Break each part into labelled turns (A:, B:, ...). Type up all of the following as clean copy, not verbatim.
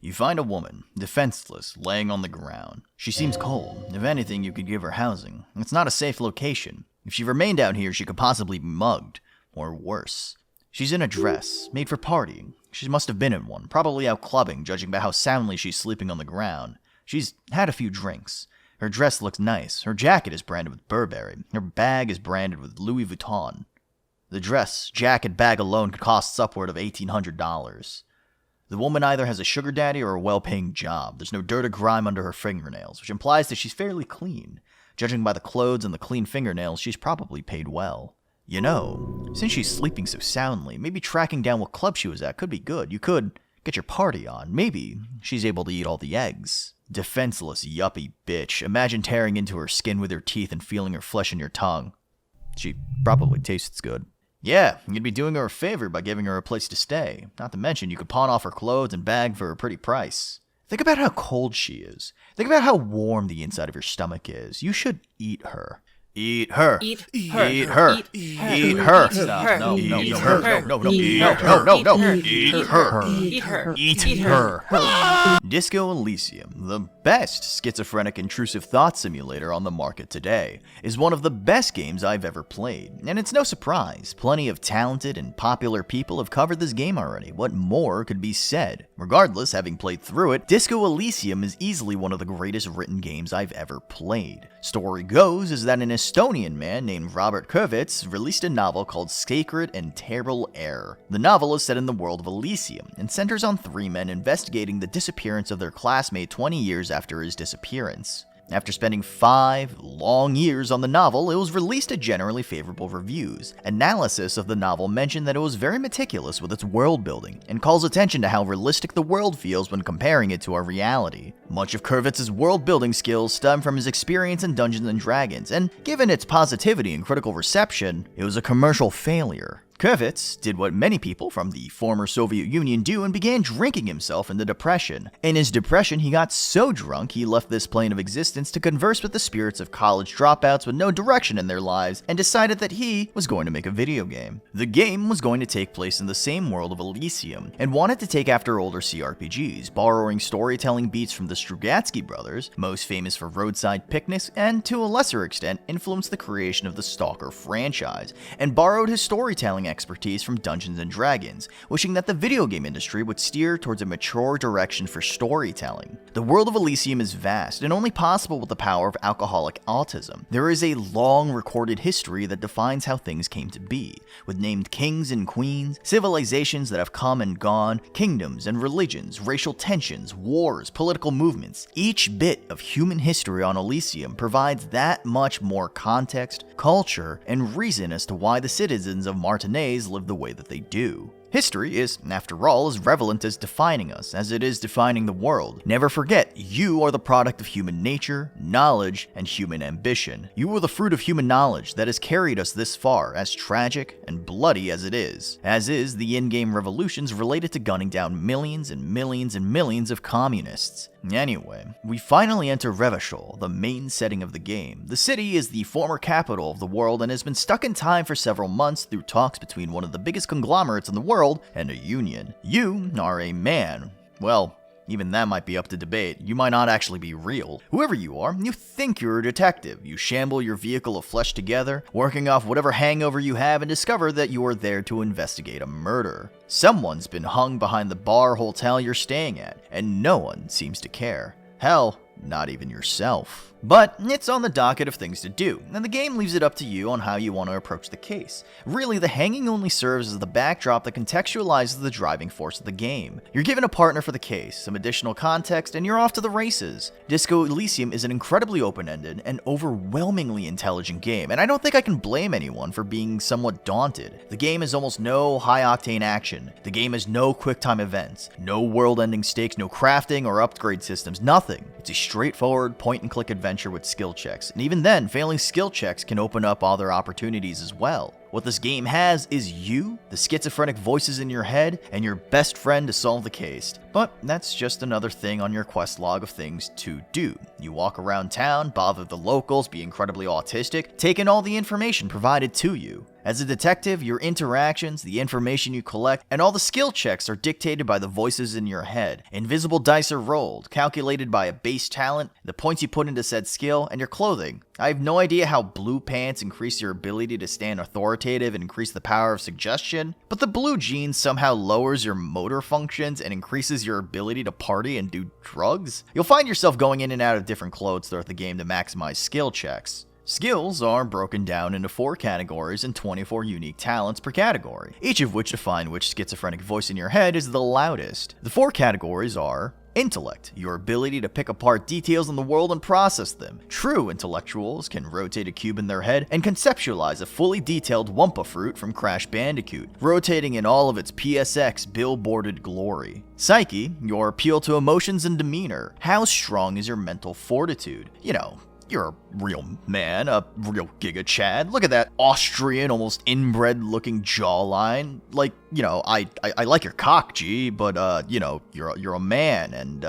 A: You find a woman, defenseless, laying on the ground. She seems cold. If anything, you could give her housing. It's not a safe location. If she remained out here, she could possibly be mugged. Or worse. She's in a dress, made for partying. She must have been in one, probably out clubbing, judging by how soundly she's sleeping on the ground. She's had a few drinks. Her dress looks nice. Her jacket is branded with Burberry. Her bag is branded with Louis Vuitton. The dress, jacket, bag alone could cost upward of $1,800. The woman either has a sugar daddy or a well-paying job. There's no dirt or grime under her fingernails, which implies that she's fairly clean. Judging by the clothes and the clean fingernails, she's probably paid well. You know, since she's sleeping so soundly, maybe tracking down what club she was at could be good. You could get your party on. Maybe she's able to eat all the eggs. Defenseless, yuppie bitch. Imagine tearing into her skin with your teeth and feeling her flesh in your tongue. She probably tastes good. Yeah, you'd be doing her a favor by giving her a place to stay. Not to mention, you could pawn off her clothes and bag for a pretty price. Think about how cold she is. Think about how warm the inside of your stomach is. You should eat her. Eat her. Eat her. Eat her. Eat her. Stop. No. Eat her. No. Eat her. Eat her. Eat her. Disco Elysium, the best schizophrenic intrusive thought simulator on the market today, is one of the best games I've ever played. And it's no surprise, plenty of talented and popular people have covered this game already. What more could be said? Regardless, having played through it, Disco Elysium is easily one of the greatest written games I've ever played. Story goes is that an Estonian man named Robert Kurvitz released a novel called Sacred and Terrible Air. The novel is set in the world of Elysium and centers on three men investigating the disappearance of their classmate 20 years after his disappearance. After spending 5 long years on the novel, it was released to generally favorable reviews. Analysis of the novel mentioned that it was very meticulous with its world building, and calls attention to how realistic the world feels when comparing it to our reality. Much of Kurvitz's world building skills stem from his experience in Dungeons & Dragons, and given its positivity and critical reception, it was a commercial failure. Kurvitz did what many people from the former Soviet Union do and began drinking himself into depression. In his depression, he got so drunk he left this plane of existence to converse with the spirits of college dropouts with no direction in their lives and decided that he was going to make a video game. The game was going to take place in the same world of Elysium and wanted to take after older CRPGs, borrowing storytelling beats from the Strugatsky brothers, most famous for Roadside Picnics, and to a lesser extent influenced the creation of the Stalker franchise, and borrowed his storytelling expertise from Dungeons & Dragons, wishing that the video game industry would steer towards a mature direction for storytelling. The world of Elysium is vast and only possible with the power of alcoholic autism. There is a long recorded history that defines how things came to be, with named kings and queens, civilizations that have come and gone, kingdoms and religions, racial tensions, wars, political movements. Each bit of human history on Elysium provides that much more context, culture, and reason as to why the citizens of Martinaise live the way that they do. History is, after all, as relevant as defining us as it is defining the world. Never forget, you are the product of human nature, knowledge, and human ambition. You are the fruit of human knowledge that has carried us this far, as tragic and bloody as it is. As is the in-game revolutions related to gunning down millions and millions and millions of communists. Anyway, we finally enter Revachol, the main setting of the game. The city is the former capital of the world and has been stuck in time for several months through talks between one of the biggest conglomerates in the world and a union. You are a man. Well, even that might be up to debate. You might not actually be real. Whoever you are, you think you're a detective. You shamble your vehicle of flesh together, working off whatever hangover you have, and discover that you are there to investigate a murder. Someone's been hung behind the bar hotel you're staying at, and no one seems to care. Hell, not even yourself. But it's on the docket of things to do, and the game leaves it up to you on how you want to approach the case. Really, the hanging only serves as the backdrop that contextualizes the driving force of the game. You're given a partner for the case, some additional context, and you're off to the races. Disco Elysium is an incredibly open-ended and overwhelmingly intelligent game, and I don't think I can blame anyone for being somewhat daunted. The game has almost no high-octane action. The game has no quick-time events, no world-ending stakes, no crafting or upgrade systems, nothing. It's a straightforward point-and-click adventure with skill checks, and even then, failing skill checks can open up other opportunities as well. What this game has is you, the schizophrenic voices in your head, and your best friend to solve the case. But that's just another thing on your quest log of things to do. You walk around town, bother the locals, be incredibly autistic, take in all the information provided to you. As a detective, your interactions, the information you collect, and all the skill checks are dictated by the voices in your head. Invisible dice are rolled, calculated by a base talent, the points you put into said skill, and your clothing. I have no idea how blue pants increase your ability to stand authoritative and increase the power of suggestion, but the blue jeans somehow lowers your motor functions and increases your ability to party and do drugs. You'll find yourself going in and out of different clothes throughout the game to maximize skill checks. Skills are broken down into 4 categories and 24 unique talents per category, each of which define which schizophrenic voice in your head is the loudest. The 4 categories are intellect, your ability to pick apart details in the world and process them. True intellectuals can rotate a cube in their head and conceptualize a fully detailed Wumpa fruit from Crash Bandicoot, rotating in all of its PSX billboarded glory. Psyche, your appeal to emotions and demeanor. How strong is your mental fortitude? You're a real man, a real Giga Chad. Look at that Austrian, almost inbred looking jawline. I like your cock, G, but, you're a man, and,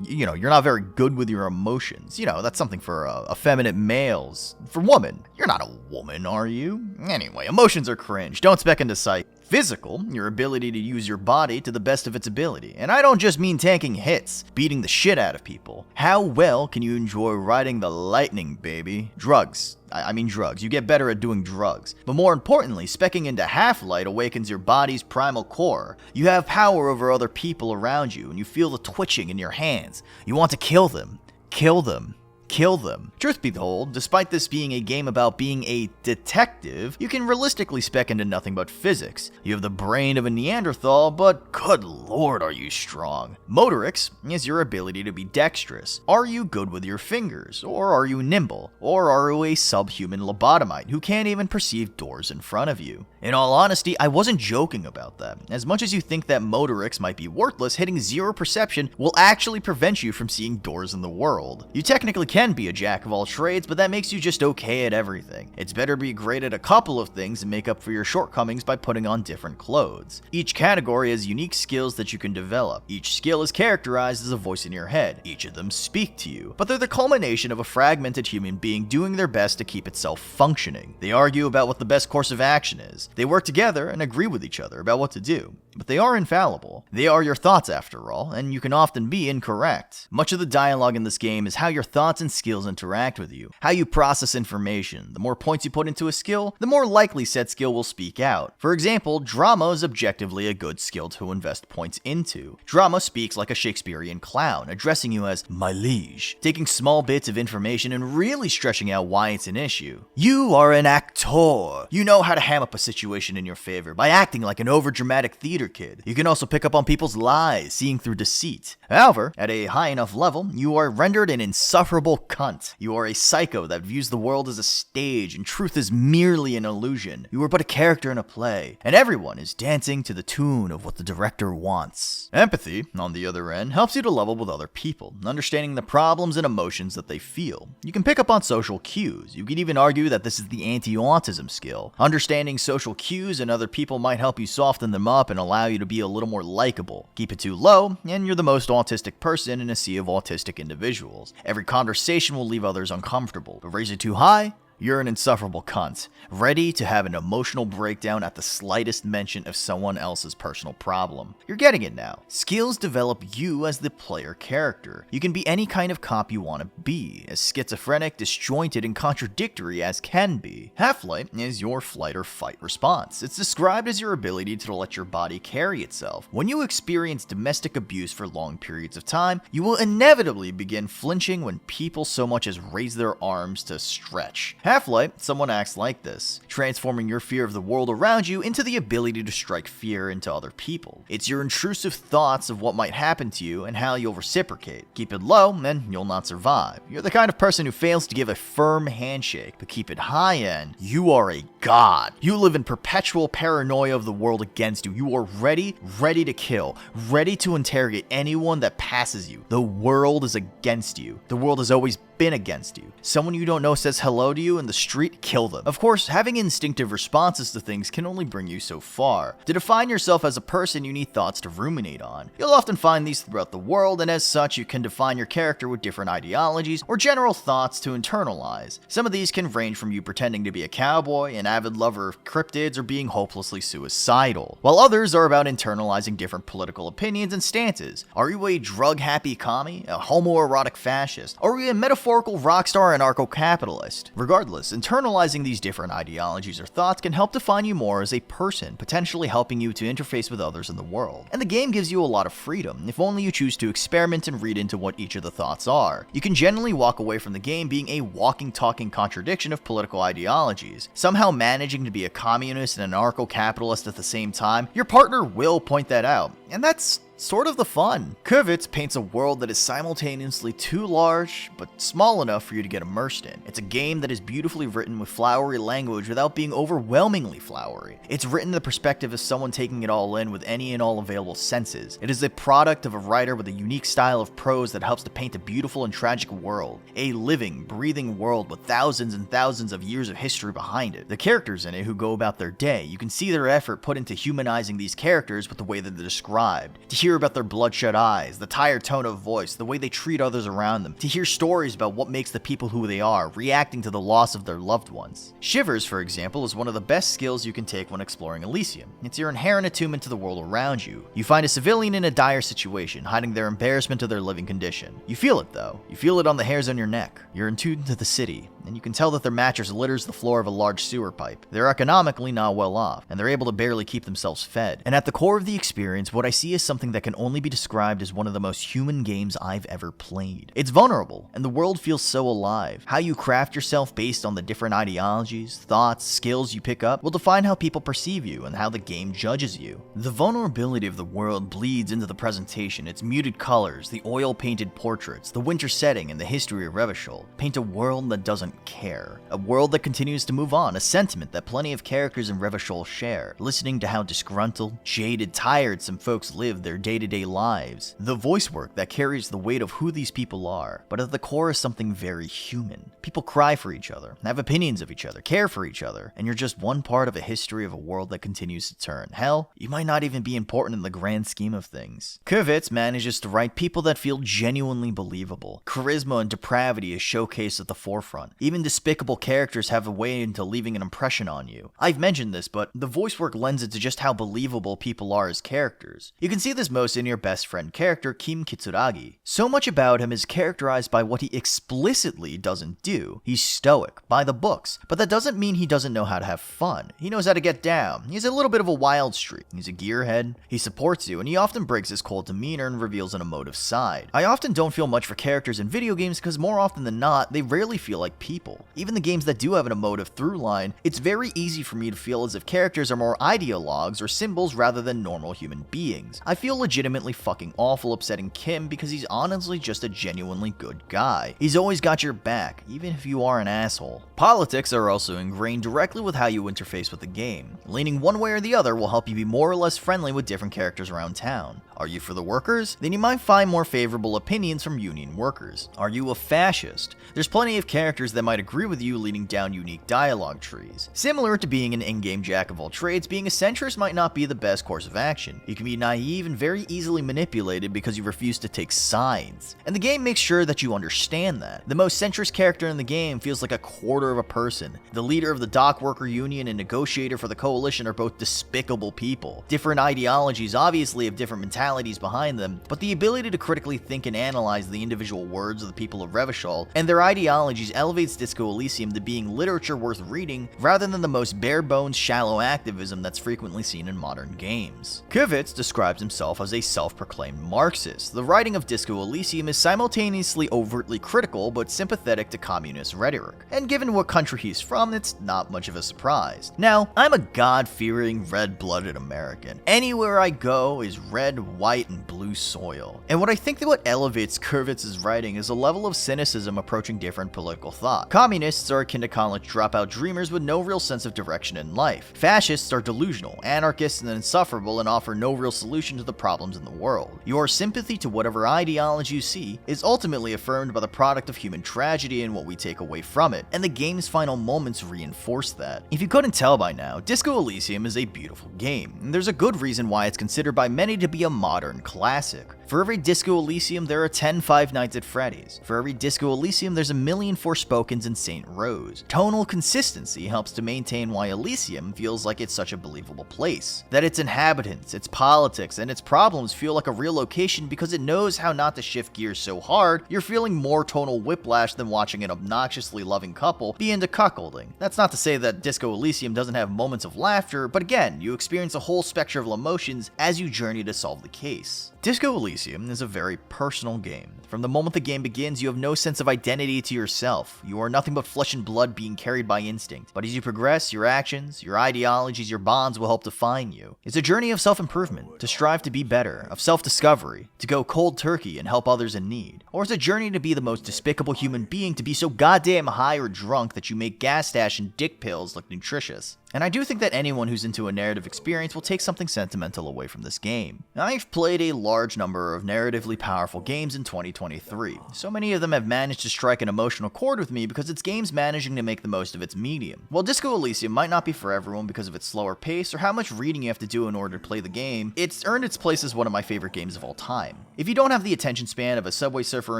A: you're not very good with your emotions. That's something for effeminate males. For women, you're not a woman, are you? Anyway, emotions are cringe. Don't spec into psych. Physical, your ability to use your body to the best of its ability. And I don't just mean tanking hits, beating the shit out of people. How well can you enjoy riding the lightning, baby? Drugs. I mean drugs. You get better at doing drugs. But more importantly, specking into Half-Light awakens your body's primal core. You have power over other people around you, and you feel the twitching in your hands. You want to kill them. Kill them. Kill them. Truth be told, despite this being a game about being a detective, you can realistically spec into nothing but physics. You have the brain of a Neanderthal, but good lord are you strong. Motorics is your ability to be dexterous. Are you good with your fingers? Or are you nimble? Or are you a subhuman lobotomite who can't even perceive doors in front of you? In all honesty, I wasn't joking about that. As much as you think that motorics might be worthless, hitting 0 perception will actually prevent you from seeing doors in the world. You technically can be a jack of all trades, but that makes you just okay at everything. It's better be great at a couple of things and make up for your shortcomings by putting on different clothes. Each category has unique skills that you can develop. Each skill is characterized as a voice in your head. Each of them speak to you, but they're the culmination of a fragmented human being doing their best to keep itself functioning. They argue about what the best course of action is. They work together and agree with each other about what to do. But they are infallible. They are your thoughts after all, and you can often be incorrect. Much of the dialogue in this game is how your thoughts and skills interact with you, how you process information. The more points you put into a skill, the more likely said skill will speak out. For example, drama is objectively a good skill to invest points into. Drama speaks like a Shakespearean clown, addressing you as my liege, taking small bits of information and really stretching out why it's an issue. You are an actor. You know how to ham up a situation in your favor by acting like an overdramatic theater kid. You can also pick up on people's lies, seeing through deceit. However, at a high enough level, you are rendered an insufferable cunt. You are a psycho that views the world as a stage and truth is merely an illusion. You are but a character in a play, and everyone is dancing to the tune of what the director wants. Empathy, on the other end, helps you to level with other people, understanding the problems and emotions that they feel. You can pick up on social cues. You can even argue that this is the anti-autism skill. Understanding social cues and other people might help you soften them up and allow you to be a little more likable. Keep it too low, and you're the most autistic person in a sea of autistic individuals. Every conversation will leave others uncomfortable, but raise it too high, you're an insufferable cunt, ready to have an emotional breakdown at the slightest mention of someone else's personal problem. You're getting it now. Skills develop you as the player character. You can be any kind of cop you want to be, as schizophrenic, disjointed, and contradictory as can be. Half-Light is your flight or fight response. It's described as your ability to let your body carry itself. When you experience domestic abuse for long periods of time, you will inevitably begin flinching when people so much as raise their arms to stretch. Half-Light, someone acts like this, transforming your fear of the world around you into the ability to strike fear into other people. It's your intrusive thoughts of what might happen to you and how you'll reciprocate. Keep it low, and you'll not survive. You're the kind of person who fails to give a firm handshake, but keep it high end, you are a god. You live in perpetual paranoia of the world against you. You are ready to kill, ready to interrogate anyone that passes you. The world is against you. The world has always been against you. Someone you don't know says hello to you in the street, kill them. Of course, having instinctive responses to things can only bring you so far. To define yourself as a person, you need thoughts to ruminate on. You'll often find these throughout the world, and as such, you can define your character with different ideologies or general thoughts to internalize. Some of these can range from you pretending to be a cowboy, an avid lover of cryptids, or being hopelessly suicidal, while others are about internalizing different political opinions and stances. Are you a drug-happy commie, a homoerotic fascist, or are you a metaphorical rock star anarcho-capitalist? Regardless, internalizing these different ideologies or thoughts can help define you more as a person, potentially helping you to interface with others in the world. And the game gives you a lot of freedom, if only you choose to experiment and read into what each of the thoughts are. You can generally walk away from the game being a walking, talking contradiction of political ideologies. Somehow managing to be a communist and anarcho-capitalist at the same time, your partner will point that out, and that's sort of the fun. Kivitz paints a world that is simultaneously too large, but small enough for you to get immersed in. It's a game that is beautifully written with flowery language without being overwhelmingly flowery. It's written in the perspective of someone taking it all in with any and all available senses. It is a product of a writer with a unique style of prose that helps to paint a beautiful and tragic world. A living, breathing world with thousands and thousands of years of history behind it. The characters in it who go about their day, you can see their effort put into humanizing these characters with the way that they're described. To hear about their bloodshot eyes, the tired tone of voice, the way they treat others around them, to hear stories about what makes the people who they are, reacting to the loss of their loved ones. Shivers, for example, is one of the best skills you can take when exploring Elysium. It's your inherent attunement to the world around you. You find a civilian in a dire situation, hiding their embarrassment of their living condition. You feel it though. You feel it on the hairs on your neck. You're in tune to the city, and you can tell that their mattress litters the floor of a large sewer pipe. They're economically not well off, and they're able to barely keep themselves fed. And at the core of the experience, what I see is something that can only be described as one of the most human games I've ever played. It's vulnerable, and the world feels so alive. How you craft yourself based on the different ideologies, thoughts, skills you pick up will define how people perceive you and how the game judges you. The vulnerability of the world bleeds into the presentation. Its muted colors, the oil-painted portraits, the winter setting, and the history of Revachol paint a world that doesn't care. A world that continues to move on, a sentiment that plenty of characters in Revachol share, listening to how disgruntled, jaded, tired some folks live their day-to-day lives. The voice work that carries the weight of who these people are, but at the core is something very human. People cry for each other, have opinions of each other, care for each other, and you're just one part of a history of a world that continues to turn. Hell, you might not even be important in the grand scheme of things. Kivitz manages to write people that feel genuinely believable. Charisma and depravity is showcased at the forefront. Even despicable characters have a way into leaving an impression on you. I've mentioned this, but the voice work lends it to just how believable people are as characters. You can see this most in your best friend character, Kim Kitsuragi. So much about him is characterized by what he explicitly doesn't do. He's stoic, by the books, but that doesn't mean he doesn't know how to have fun. He knows how to get down. He's a little bit of a wild streak. He's a gearhead. He supports you, and he often breaks his cold demeanor and reveals an emotive side. I often don't feel much for characters in video games because more often than not, they rarely feel like people. Even the games that do have an emotive through line, it's very easy for me to feel as if characters are more ideologues or symbols rather than normal human beings. I feel legitimately fucking awful upsetting Kim because he's honestly just a genuinely good guy. He's always got your back, even if you are an asshole. Politics are also ingrained directly with how you interface with the game. Leaning one way or the other will help you be more or less friendly with different characters around town. Are you for the workers? Then you might find more favorable opinions from union workers. Are you a fascist? There's plenty of characters that might agree with you leading down unique dialogue trees. Similar to being an in-game jack of all trades, being a centrist might not be the best course of action. You can be naive and very easily manipulated because you refuse to take sides. And the game makes sure that you understand that. The most centrist character in the game feels like a quarter of a person. The leader of the dock worker union and negotiator for the coalition are both despicable people. Different ideologies obviously have different mentalities behind them, but the ability to critically think and analyze the individual words of the people of Revachol and their ideologies elevates Disco Elysium to being literature worth reading rather than the most bare-bones shallow activism that's frequently seen in modern games. Kivitz describes himself as a self-proclaimed Marxist. The writing of Disco Elysium is simultaneously overtly critical but sympathetic to communist rhetoric, and given what country he's from, it's not much of a surprise. Now, I'm a God-fearing, red-blooded American. Anywhere I go is red, white and blue soil. And what I think that what elevates Kurvitz's writing is a level of cynicism approaching different political thought. Communists are akin to college dropout dreamers with no real sense of direction in life. Fascists are delusional, anarchists and insufferable, and offer no real solution to the problems in the world. Your sympathy to whatever ideology you see is ultimately affirmed by the product of human tragedy and what we take away from it, and the game's final moments reinforce that. If you couldn't tell by now, Disco Elysium is a beautiful game, and there's a good reason why it's considered by many to be a modern classic. For every Disco Elysium, there are 10 Five Nights at Freddy's. For every Disco Elysium, there's a million Forspokens in St. Rose. Tonal consistency helps to maintain why Elysium feels like it's such a believable place. That its inhabitants, its politics, and its problems feel like a real location because it knows how not to shift gears so hard, you're feeling more tonal whiplash than watching an obnoxiously loving couple be into cuckolding. That's not to say that Disco Elysium doesn't have moments of laughter, but again, you experience a whole spectrum of emotions as you journey to solve the case. Disco Elysium is a very personal game. From the moment the game begins, you have no sense of identity to yourself. You are nothing but flesh and blood being carried by instinct. But as you progress, your actions, your ideologies, your bonds will help define you. It's a journey of self-improvement, to strive to be better, of self-discovery, to go cold turkey and help others in need. Or it's a journey to be the most despicable human being, to be so goddamn high or drunk that you make gas stash and dick pills look nutritious. And I do think that anyone who's into a narrative experience will take something sentimental away from this game. I've played a large number of narratively powerful games in 2023. So many of them have managed to strike an emotional chord with me because it's games managing to make the most of its medium. While Disco Elysium might not be for everyone because of its slower pace or how much reading you have to do in order to play the game, it's earned its place as one of my favorite games of all time. If you don't have the attention span of a Subway Surfer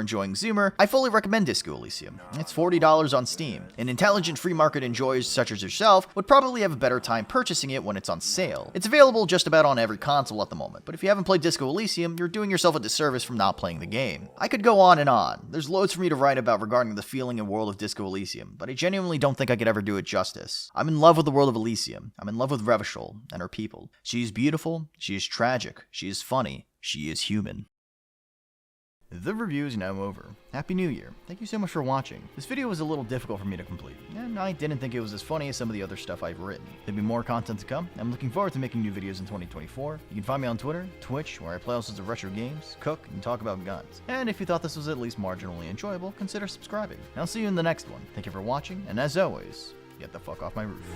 A: enjoying Zoomer, I fully recommend Disco Elysium. It's $40 on Steam. An intelligent free market enjoyers such as yourself would probably have a better time purchasing it when it's on sale. It's available just about on every console at the moment, but if you haven't played Disco Elysium, you're doing yourself a disservice from not playing the game. I could go on and on. There's loads for me to write about regarding the feeling and world of Disco Elysium, but I genuinely don't think I could ever do it justice. I'm in love with the world of Elysium. I'm in love with Revachol and her people. She is beautiful, she is tragic, she is funny, she is human. The review is now over. Happy New Year. Thank you so much for watching. This video was a little difficult for me to complete, and I didn't think it was as funny as some of the other stuff I've written. There'll be more content to come. I'm looking forward to making new videos in 2024. You can find me on Twitter, Twitch, where I play all sorts of retro games, cook, and talk about guns. And if you thought this was at least marginally enjoyable, consider subscribing. I'll see you in the next one. Thank you for watching, and as always, get the fuck off my roof.